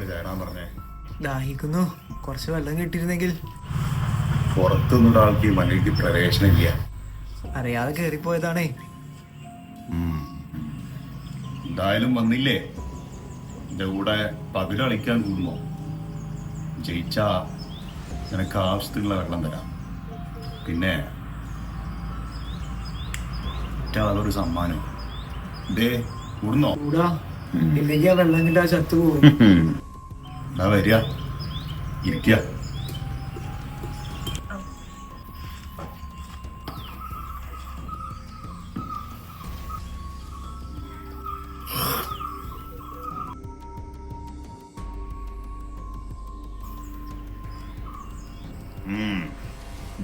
കയറാൻ പറഞ്ഞേ? ദാഹിക്കുന്നു, കുറച്ച് വെള്ളം കിട്ടിയിരുന്നെങ്കിൽ. പുറത്തുനിന്നുള്ള ആൾക്ക് ഈ മലയ്ക്ക് പ്രവേശനമില്ല. അറിയാതെ കേറിപ്പോയതാണേ. എന്തായാലും വന്നില്ലേ, എന്റെ കൂടെ പകല് കളിക്കാൻ കൂടുമോ? ജയിച്ചാ നിനക്ക് ആവശ്യത്തിലുള്ള വെള്ളം തരാം. പിന്നെ ഒരു സമ്മാനം. ഇതേ കൂടുന്നോ? ഇല്ലെങ്കിൽ ആ വെള്ളം കിട്ടാ ചത്തു പോകും. എന്നാ വരിക, ഇരിക്കുക.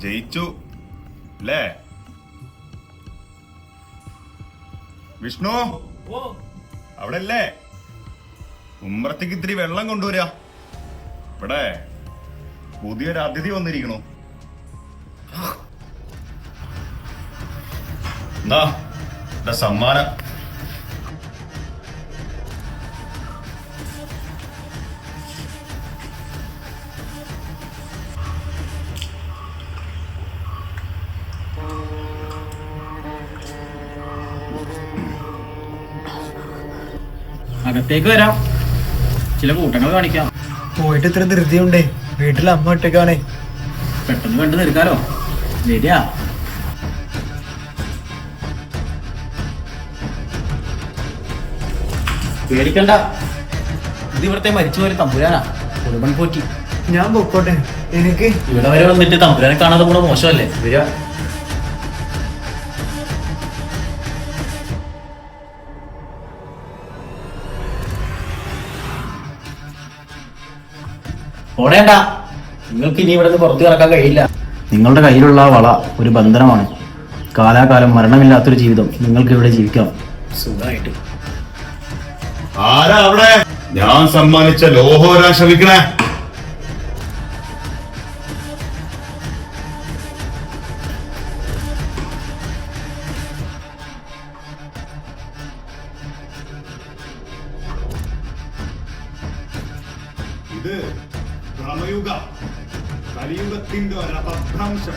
ജയിച്ചു അല്ലേ വിഷ്ണു? അവിടെ അല്ലേ? ഉമ്മറത്തേക്ക് ഇത്തിരി വെള്ളം കൊണ്ടുവരാ. ഇവിടെ പുതിയൊരു അതിഥി വന്നിരിക്കണു. എന്താ എന്റെ സമ്മാനം? അകത്തേക്ക് വരാം, ചില കൂട്ടങ്ങൾ കാണിക്കാം. പോയിട്ട് ഇത്ര ധൃതിയുണ്ടേ, വീട്ടിൽ അമ്മ ഒറ്റക്കാണേ. പെട്ടെന്ന് കണ്ടു നിൽക്കാലോ. വരിക. പേടിക്കണ്ട, ഇത് ഇവിടുത്തെ മരിച്ചുപോയ തമ്പുരാനാ, കുടുംബൻ പോറ്റി. ഞാൻ പൊക്കോട്ടെ, എനിക്ക് ഇവിടെ വരെ വന്നിട്ട് തമ്പുരാനെ കാണാതെ കൂടെ മോശമല്ലേ? വരിക. ഓടേണ്ട, നിങ്ങൾക്ക് ഇനി ഇവിടെ നിന്ന് പുറത്തു കിടക്കാൻ കഴിയില്ല. നിങ്ങളുടെ കയ്യിലുള്ള വള ഒരു ബന്ധനമാണ്. കാലാകാലം മരണമില്ലാത്തൊരു ജീവിതം നിങ്ങൾക്ക് ഇവിടെ ജീവിക്കാം സുഖമായിട്ട്. ആരാ അവിടെ? ഞാൻ സമ്മാനിച്ച ലോഹോരാ ശ്രമിക്കണേ. ഇത് ഭ്രമയുഗ കലിയുഗത്തിന്റെ ഒരപഭ്രംശം.